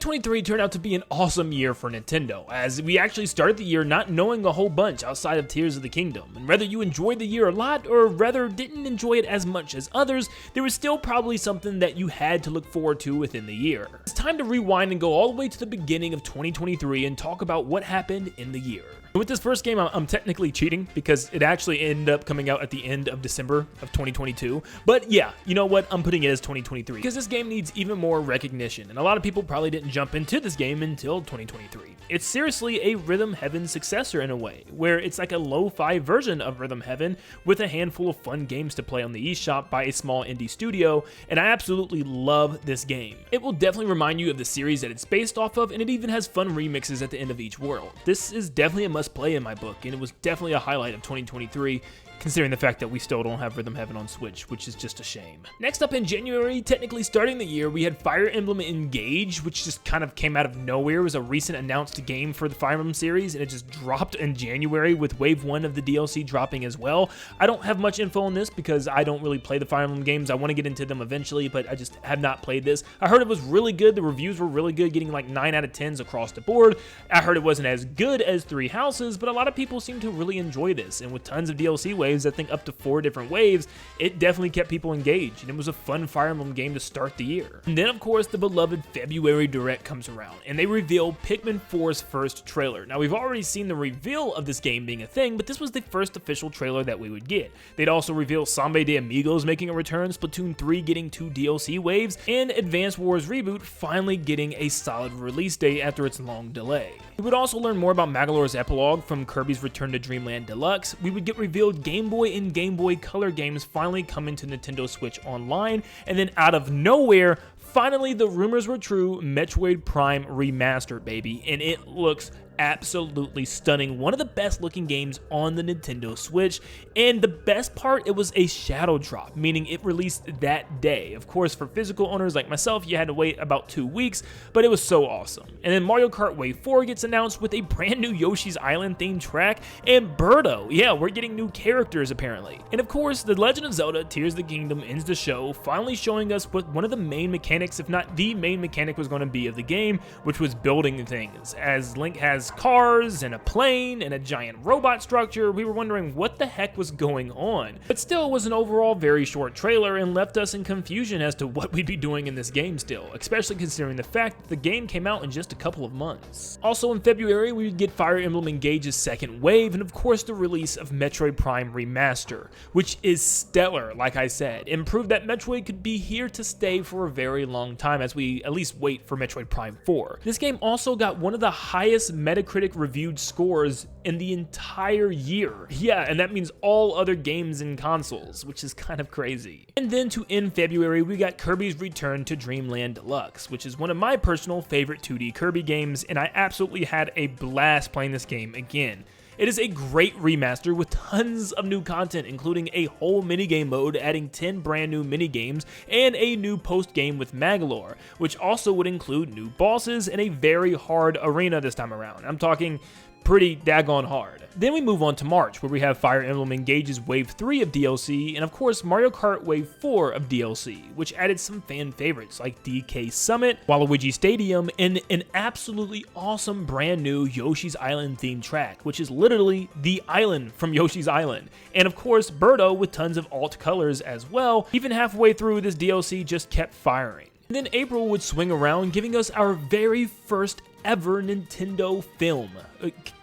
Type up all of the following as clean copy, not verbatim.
2023 turned out to be an awesome year for Nintendo, as we actually started the year not knowing a whole bunch outside of Tears of the Kingdom, and whether you enjoyed the year a lot or rather didn't enjoy it as much as others, there was still probably something that you had to look forward to within the year. It's time to rewind and go all the way to the beginning of 2023 and talk about what happened in the year. With this first game, I'm technically cheating because it actually ended up coming out at the end of December of 2022. But yeah, you know what? I'm putting it as 2023 because this game needs even more recognition. And a lot of people probably didn't jump into this game until 2023. It's seriously a Rhythm Heaven successor in a way, where it's like a lo-fi version of Rhythm Heaven with a handful of fun games to play on the eShop by a small indie studio. And I absolutely love this game. It will definitely remind you of the series that it's based off of, and it even has fun remixes at the end of each world. This is definitely a must-play in my book, and it was definitely a highlight of 2023, considering the fact that we still don't have Rhythm Heaven on Switch, which is just a shame. Next up in January, technically starting the year, we had Fire Emblem Engage, which just kind of came out of nowhere. It was a recent announced game for the Fire Emblem series, and it just dropped in January with Wave 1 of the DLC dropping as well. I don't have much info on this because I don't really play the Fire Emblem games. I want to get into them eventually, but I just have not played this. I heard it was really good. The reviews were really good, getting like 9 out of 10s across the board. I heard it wasn't as good as Three Houses, but a lot of people seem to really enjoy this, and with tons of DLC waves, I think up to 4 different waves, it definitely kept people engaged, and it was a fun Fire Emblem game to start the year. And then, of course, the beloved February Direct comes around, and they reveal Pikmin 4's first trailer. Now, we've already seen the reveal of this game being a thing, but this was the first official trailer that we would get. They'd also reveal Samba de Amigos making a return, Splatoon 3 getting 2 DLC waves, and Advance Wars Reboot finally getting a solid release date after its long delay. We would also learn more about Magolor's epilogue from Kirby's Return to Dreamland Deluxe. We would get revealed Game Boy and Game Boy Color games finally coming to Nintendo Switch Online, and then out of nowhere, finally the rumors were true, Metroid Prime Remastered, baby, and it looks absolutely stunning. One of the best looking games on the Nintendo Switch, and the best part, it was a shadow drop, meaning it released that day. Of course, for physical owners like myself, you had to wait about 2 weeks, but it was so awesome. And then Mario Kart Wave 4 gets announced with a brand new Yoshi's Island themed track, and Birdo. Yeah, we're getting new characters apparently. And of course, The Legend of Zelda Tears of the Kingdom ends the show, finally showing us what one of the main mechanics, if not the main mechanic, was going to be of the game, which was building things. As Link has cars and a plane and a giant robot structure, we were wondering what the heck was going on. But still, it was an overall very short trailer and left us in confusion as to what we'd be doing in this game still, especially considering the fact that the game came out in just a couple of months. Also in February, we would get Fire Emblem Engage's second wave, and of course the release of Metroid Prime Remaster, which is stellar, like I said, and proved that Metroid could be here to stay for a very long time as we at least wait for Metroid Prime 4. This game also got one of the highest Metacritic reviewed scores in the entire year. Yeah, and that means all other games and consoles, which is kind of crazy. And then to end February, we got Kirby's Return to Dreamland Deluxe, which is one of my personal favorite 2D Kirby games, and I absolutely had a blast playing this game again. It is a great remaster with tons of new content, including a whole minigame mode, adding 10 brand new minigames, and a new post-game with Magolor, which also would include new bosses and a very hard arena this time around. I'm talking pretty daggone hard. Then we move on to March, where we have Fire Emblem Engage's Wave 3 of DLC, and of course Mario Kart Wave 4 of DLC, which added some fan favorites like DK Summit, Waluigi Stadium, and an absolutely awesome brand new Yoshi's Island themed track, which is literally the island from Yoshi's Island. And of course Birdo with tons of alt colors as well. Even halfway through, this DLC just kept firing. And then April would swing around, giving us our very first ever Nintendo film,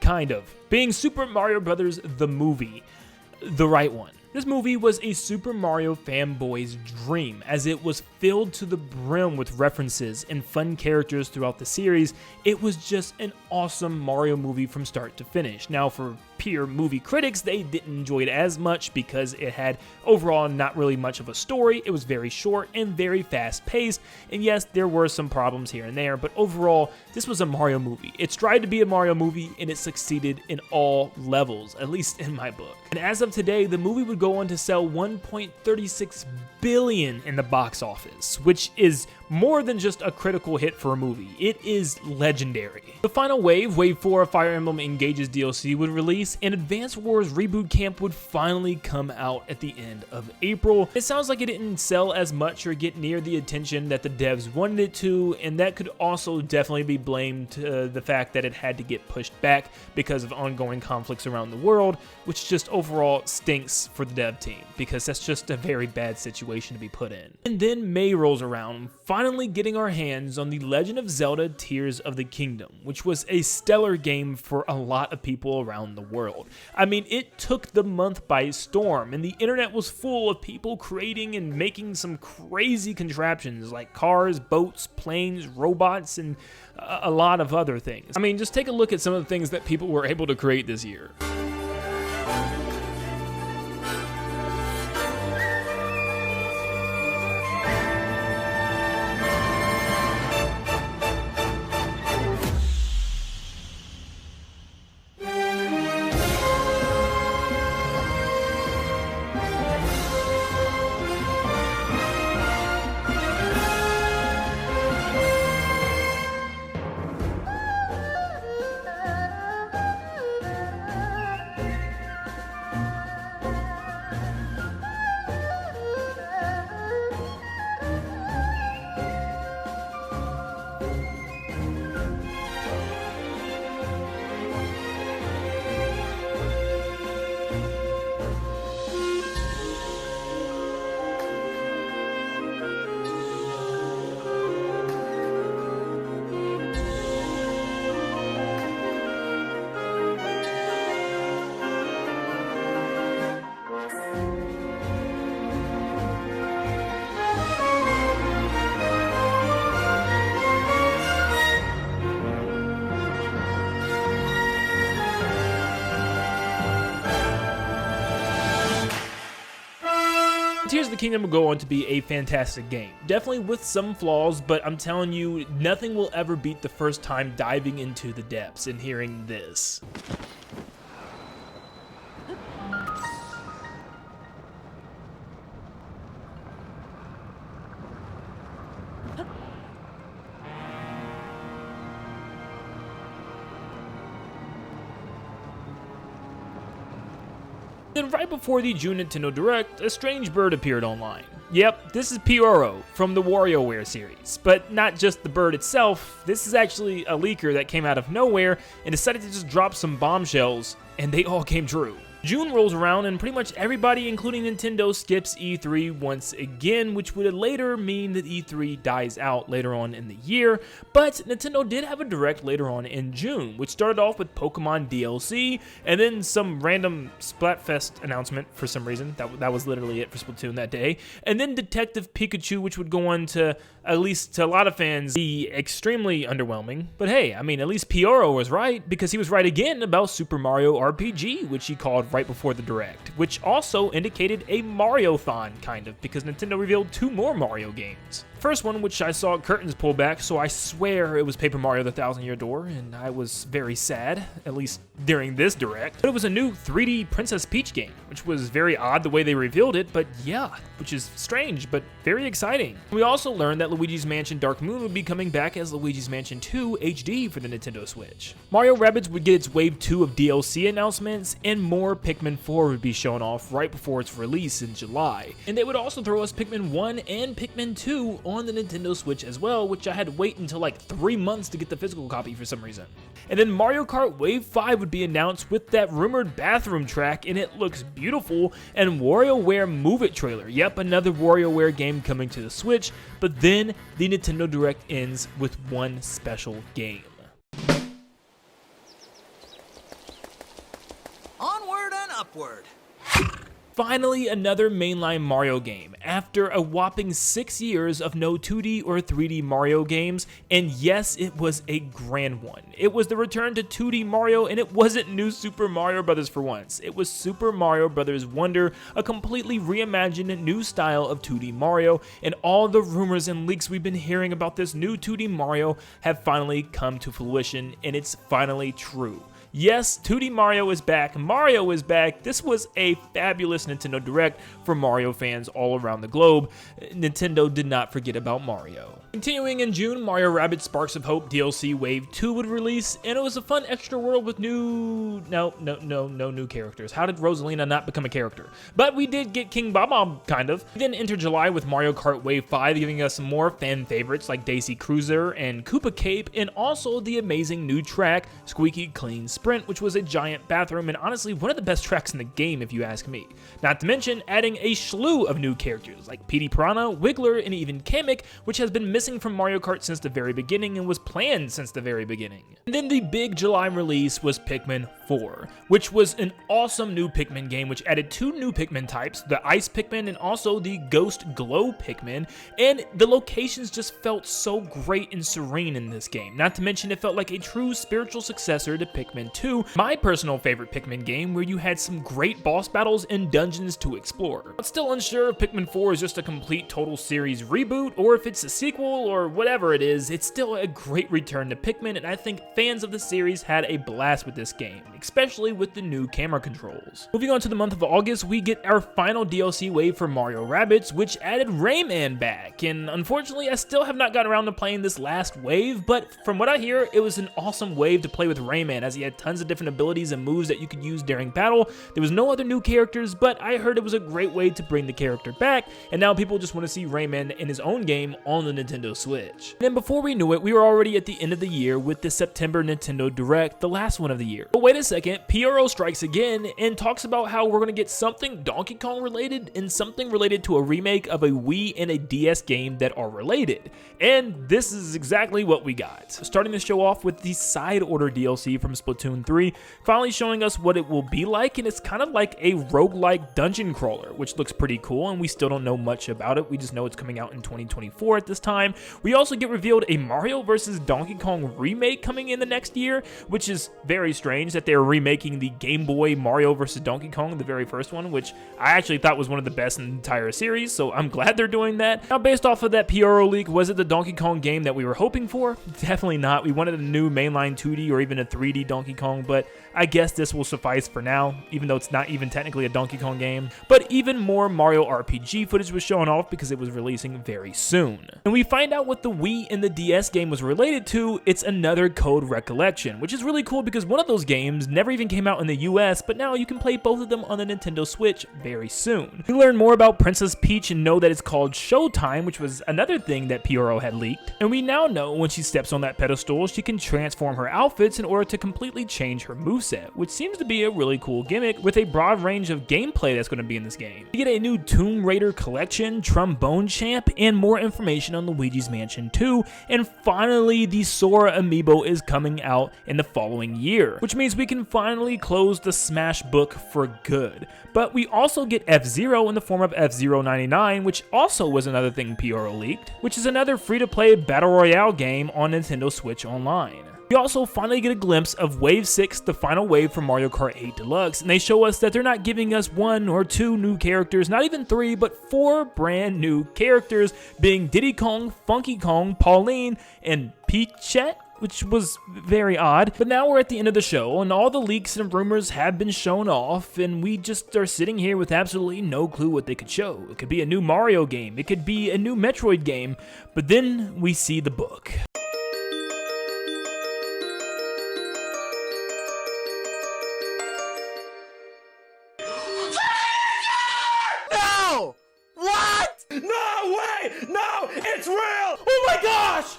kind of, being Super Mario Bros. The movie, the right one. This movie was a Super Mario fanboy's dream, as it was filled to the brim with references and fun characters throughout the series. It was just an awesome Mario movie from start to finish. Now, for peer movie critics, they didn't enjoy it as much because it had overall not really much of a story. It was very short and very fast paced, and yes, there were some problems here and there, but overall, this was a Mario movie. It tried to be a Mario movie, and it succeeded in all levels, at least in my book. And as of today, the movie would go on to sell $1.36 billion in the box office, which is more than just a critical hit for a movie. It is legendary. The final wave, Wave 4 of Fire Emblem Engage's DLC, would release, and Advance Wars Reboot Camp would finally come out at the end of April. It sounds like it didn't sell as much or get near the attention that the devs wanted it to, and that could also definitely be blamed to the fact that it had to get pushed back because of ongoing conflicts around the world, which just overall stinks for the dev team, because that's just a very bad situation to be put in. And then May rolls around, finally getting our hands on The Legend of Zelda Tears of the Kingdom, which was a stellar game for a lot of people around the world. I mean, it took the month by storm, and the internet was full of people creating and making some crazy contraptions like cars, boats, planes, robots, and a lot of other things. I mean, just take a look at some of the things that people were able to create this year. Tears of the Kingdom will go on to be a fantastic game. Definitely with some flaws, but I'm telling you, nothing will ever beat the first time diving into the depths and hearing this. Then right before the June Nintendo Direct, a strange bird appeared online. Yep, this is Pyoro from the WarioWare series, but not just the bird itself. This is actually a leaker that came out of nowhere and decided to just drop some bombshells, and they all came true. June rolls around and pretty much everybody, including Nintendo, skips E3 once again, which would later mean that E3 dies out later on in the year, but Nintendo did have a direct later on in June, which started off with Pokemon DLC, and then some random Splatfest announcement for some reason. That was literally it for Splatoon that day, and then Detective Pikachu, which would go on to, at least to a lot of fans, be extremely underwhelming. But hey, I mean, at least Pyoro was right, because he was right again about Super Mario RPG, which he called right before the Direct, which also indicated a Mario-thon, kind of, because Nintendo revealed 2 more Mario games. First one, which I saw curtains pull back, so I swear it was Paper Mario The Thousand Year Door, and I was very sad, at least during this Direct. But it was a new 3D Princess Peach game, which was very odd the way they revealed it, but yeah, which is strange, but very exciting. We also learned that Luigi's Mansion Dark Moon would be coming back as Luigi's Mansion 2 HD for the Nintendo Switch. Mario Rabbids would get its Wave 2 of DLC announcements, and more Pikmin 4 would be shown off right before its release in July. And they would also throw us Pikmin 1 and Pikmin 2 on the Nintendo Switch as well, which I had to wait until like 3 months to get the physical copy for some reason. And then Mario Kart Wave 5 would be announced with that rumored bathroom track, and it looks beautiful, and WarioWare Move It trailer. Yep, another WarioWare game coming to the Switch, but then the Nintendo Direct ends with one special game. Onward and upward. Finally, another mainline Mario game, after a whopping 6 years of no 2D or 3D Mario games, and yes, it was a grand one. It was the return to 2D Mario, and it wasn't New Super Mario Bros. For once. It was Super Mario Bros. Wonder, a completely reimagined new style of 2D Mario, and all the rumors and leaks we've been hearing about this new 2D Mario have finally come to fruition, and it's finally true. Yes, 2D Mario is back. Mario is back. This was a fabulous Nintendo Direct for Mario fans all around the globe. Nintendo did not forget about Mario. Continuing in June, Mario Rabbids Sparks of Hope DLC Wave 2 would release, and it was a fun extra world with no new characters. How did Rosalina not become a character? But we did get King Bob, kind of. We then enter July with Mario Kart Wave 5, giving us some more fan favorites like Daisy Cruiser and Koopa Cape, and also the amazing new track, Squeaky Clean Sprint, which was a giant bathroom, and honestly, one of the best tracks in the game, if you ask me. Not to mention adding a slew of new characters like Petey Piranha, Wiggler, and even Kamek, which has been missing from Mario Kart since the very beginning and was planned since the very beginning. And then the big July release was Pikmin 4, which was an awesome new Pikmin game which added 2 new Pikmin types, the Ice Pikmin and also the Ghost Glow Pikmin, and the locations just felt so great and serene in this game. Not to mention it felt like a true spiritual successor to Pikmin 2, my personal favorite Pikmin game where you had some great boss battles and dungeons to explore. But still unsure if Pikmin 4 is just a complete total series reboot or if it's a sequel or whatever it is, it's still a great return to Pikmin, and I think fans of the series had a blast with this game, especially with the new camera controls. Moving on to the month of August, we get our final DLC wave for Mario Rabbids, which added Rayman back, and unfortunately I still have not gotten around to playing this last wave, but from what I hear, it was an awesome wave to play with Rayman as he had tons of different abilities and moves that you could use during battle. There was no other new characters, but I heard it was a great way to bring the character back, and now people just want to see Rayman in his own game on the Nintendo Switch. And then before we knew it, we were already at the end of the year with the September Nintendo Direct, the last one of the year. But wait a second, PRO strikes again and talks about how we're going to get something Donkey Kong related and something related to a remake of a Wii and a DS game that are related. And this is exactly what we got. Starting the show off with the Side Order DLC from Splatoon 3, finally showing us what it will be like, and it's kind of like a roguelike dungeon crawler, which looks pretty cool, and we still don't know much about it. We just know it's coming out in 2024 at this time. We also get revealed a Mario vs. Donkey Kong remake coming in the next year, which is very strange that they're remaking the Game Boy Mario vs. Donkey Kong, the very first one, which I actually thought was one of the best in the entire series, so I'm glad they're doing that. Now, based off of that PRO leak, was it the Donkey Kong game that we were hoping for? Definitely not. We wanted a new mainline 2D or even a 3D Donkey Kong, but I guess this will suffice for now, even though it's not even technically a Donkey Kong game. But even more Mario RPG footage was shown off because it was releasing very soon. And we find out what the Wii and the DS game was related to. It's another Code Recollection, which is really cool because one of those games never even came out in the US, but now you can play both of them on the Nintendo Switch very soon. We learn more about Princess Peach and know that it's called Showtime, which was another thing that PRO had leaked. And we now know when she steps on that pedestal, she can transform her outfits in order to completely change her moveset, which seems to be a really cool gimmick with a broad range of gameplay that's going to be in this game. We get a new Tomb Raider collection, Trombone Champ, and more information on Luigi's Mansion 2, and finally the Sora amiibo is coming out in the following year, which means we can finally close the Smash book for good. But we also get F-Zero in the form of F-Zero 99, which also was another thing PRO leaked, which is another free-to-play Battle Royale game on Nintendo Switch Online. We also finally get a glimpse of Wave 6, the final wave for Mario Kart 8 Deluxe, and they show us that they're not giving us 1 or 2 new characters, not even 3, but 4 brand new characters, being Diddy Kong, Funky Kong, Pauline, and Peachette, which was very odd. But now we're at the end of the show, and all the leaks and rumors have been shown off, and we just are sitting here with absolutely no clue what they could show. It could be a new Mario game, it could be a new Metroid game, but then we see the book. No! What? No way! No! It's real! Oh my gosh!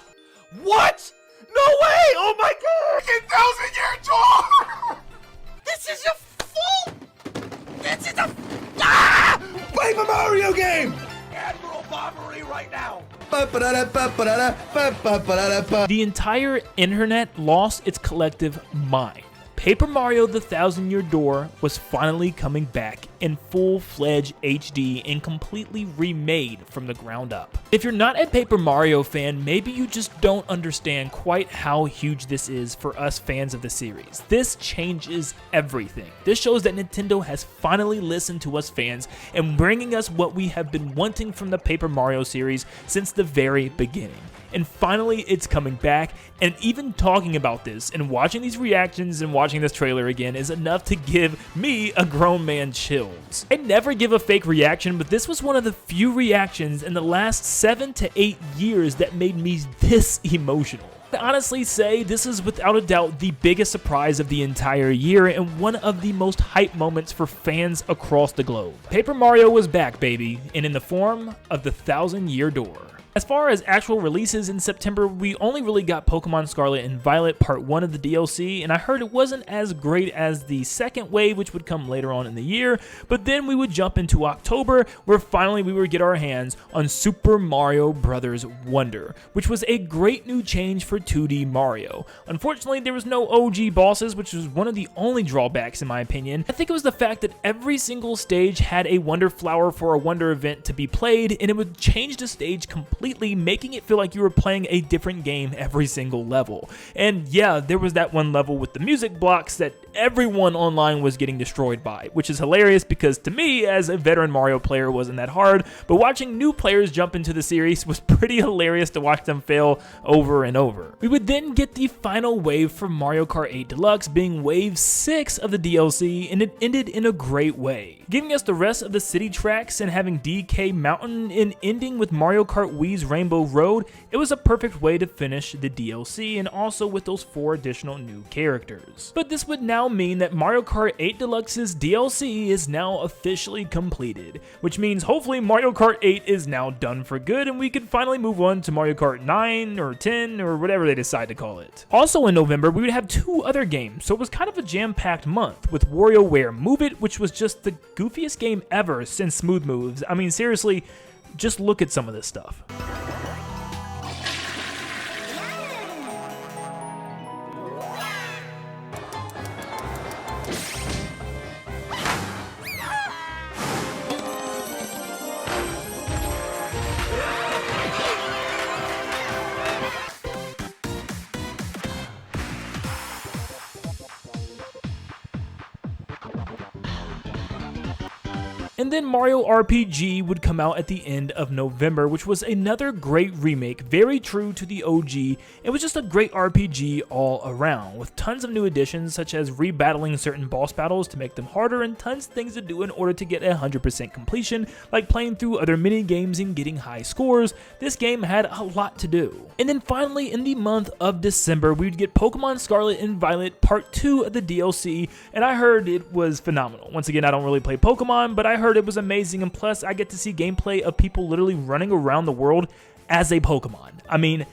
What? No way! Oh my god! 1,000-year door! This is a full... This is a... Ah! Paper Mario game! Admiral Bobbery right now! The entire internet lost its collective mind. Paper Mario: The 1,000-Year Door was finally coming back in full-fledged HD and completely remade from the ground up. If you're not a Paper Mario fan, maybe you just don't understand quite how huge this is for us fans of the series. This changes everything. This shows that Nintendo has finally listened to us fans and bringing us what we have been wanting from the Paper Mario series since the very beginning. And finally, it's coming back, and even talking about this and watching these reactions and watching this trailer again is enough to give me a grown man chills. I never give a fake reaction, but this was one of the few reactions in the last 7 to 8 years that made me this emotional. I honestly say this is without a doubt the biggest surprise of the entire year and one of the most hype moments for fans across the globe. Paper Mario was back, baby, and in the form of the 1,000-Year Door. As far as actual releases in September, we only really got Pokemon Scarlet and Violet Part 1 of the DLC, and I heard it wasn't as great as the second wave, which would come later on in the year, but then we would jump into October, where finally we would get our hands on Super Mario Bros. Wonder, which was a great new change for 2D Mario. Unfortunately, there was no OG bosses, which was one of the only drawbacks in my opinion. I think it was the fact that every single stage had a Wonder Flower for a Wonder event to be played, and it would change the stage completely, making it feel like you were playing a different game every single level. And yeah, there was that one level with the music blocks that everyone online was getting destroyed by, which is hilarious because to me, as a veteran Mario player, it wasn't that hard, but watching new players jump into the series was pretty hilarious to watch them fail over and over. We would then get the final wave for Mario Kart 8 Deluxe, being wave 6 of the DLC, and it ended in a great way, giving us the rest of the city tracks and having DK Mountain and ending with Mario Kart Wii's Rainbow Road. It was a perfect way to finish the DLC and also with those 4 additional new characters. But this would now mean that Mario Kart 8 Deluxe's DLC is now officially completed, which means hopefully Mario Kart 8 is now done for good and we can finally move on to Mario Kart 9 or 10 or whatever they decide to call it. Also in November, we would have 2 other games, so it was kind of a jam-packed month with WarioWare Move It, which was just the goofiest game ever since Smooth Moves. I mean, seriously, just look at some of this stuff. And then Mario RPG would come out at the end of November, which was another great remake, very true to the OG. It was just a great RPG all around, with tons of new additions such as rebattling certain boss battles to make them harder and tons of things to do in order to get 100% completion, like playing through other mini games and getting high scores. This game had a lot to do. And then finally in the month of December, we'd get Pokemon Scarlet and Violet Part 2 of the DLC, and I heard it was phenomenal. Once again, I don't really play Pokemon, but I heard it was amazing, and plus I get to see gameplay of people literally running around the world as a Pokemon. I mean,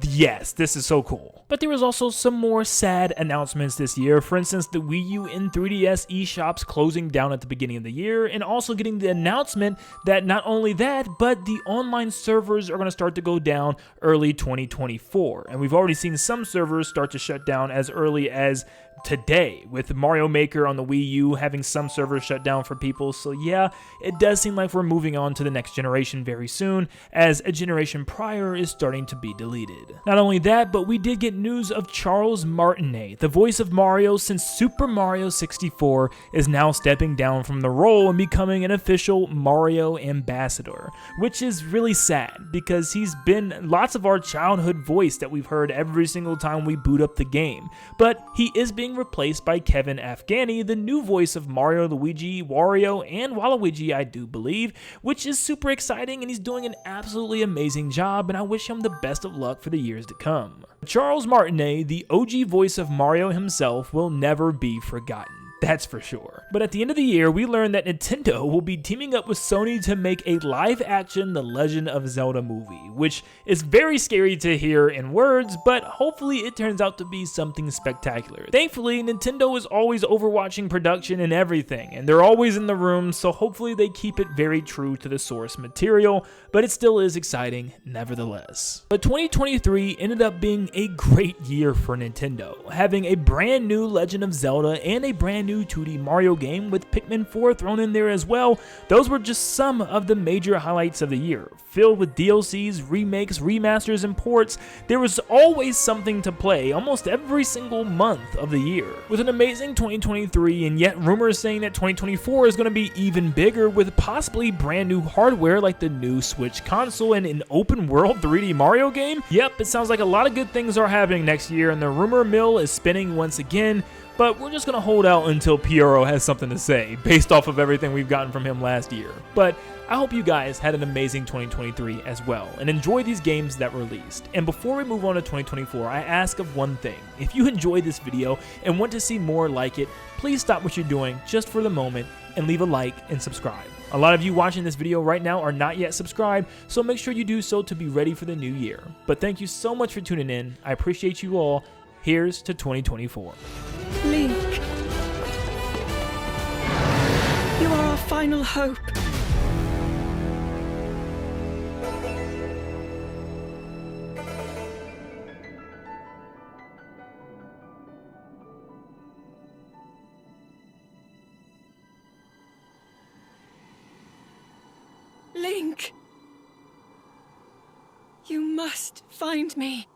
yes, this is so cool. But there was also some more sad announcements this year. For instance, the Wii U and 3DS eShops closing down at the beginning of the year, and also getting the announcement that not only that, but the online servers are going to start to go down early 2024. And we've already seen some servers start to shut down as early as today, with Mario Maker on the Wii U having some servers shut down for people. So yeah, it does seem like we're moving on to the next generation very soon, as a generation prior is starting to be deleted. Not only that, but we did get news of Charles Martinet, the voice of Mario since Super Mario 64, is now stepping down from the role and becoming an official Mario ambassador, which is really sad because he's been lots of our childhood voice that we've heard every single time we boot up the game. But he is being replaced by Kevin Afghani, the new voice of Mario, Luigi, Wario, and Waluigi, I do believe, which is super exciting, and he's doing an absolutely amazing job, and I wish him the best of luck for the years to come. Charles Martinet, the OG voice of Mario himself, will never be forgotten. That's for sure. But at the end of the year, we learned that Nintendo will be teaming up with Sony to make a live-action The Legend of Zelda movie, which is very scary to hear in words, but hopefully it turns out to be something spectacular. Thankfully, Nintendo is always overwatching production and everything, and they're always in the room, so hopefully they keep it very true to the source material, but it still is exciting nevertheless. But 2023 ended up being a great year for Nintendo, having a brand new Legend of Zelda and a brand new new 2D Mario game with Pikmin 4 thrown in there as well. Those were just some of the major highlights of the year. Filled with DLCs, remakes, remasters, and ports, there was always something to play almost every single month of the year. With an amazing 2023, and yet rumors saying that 2024 is going to be even bigger with possibly brand new hardware like the new Switch console and an open world 3D Mario game. Yep, it sounds like a lot of good things are happening next year and the rumor mill is spinning once again, but we're just going to hold out until PRO has something to say based off of everything we've gotten from him last year. But I hope you guys had an amazing 2023 as well and enjoy these games that released. And before we move on to 2024, I ask of one thing. If you enjoyed this video and want to see more like it, please stop what you're doing just for the moment and leave a like and subscribe. A lot of you watching this video right now are not yet subscribed, so make sure you do so to be ready for the new year. But thank you so much for tuning in. I appreciate you all. Here's to 2024. Link, you are our final hope. Link, you must find me.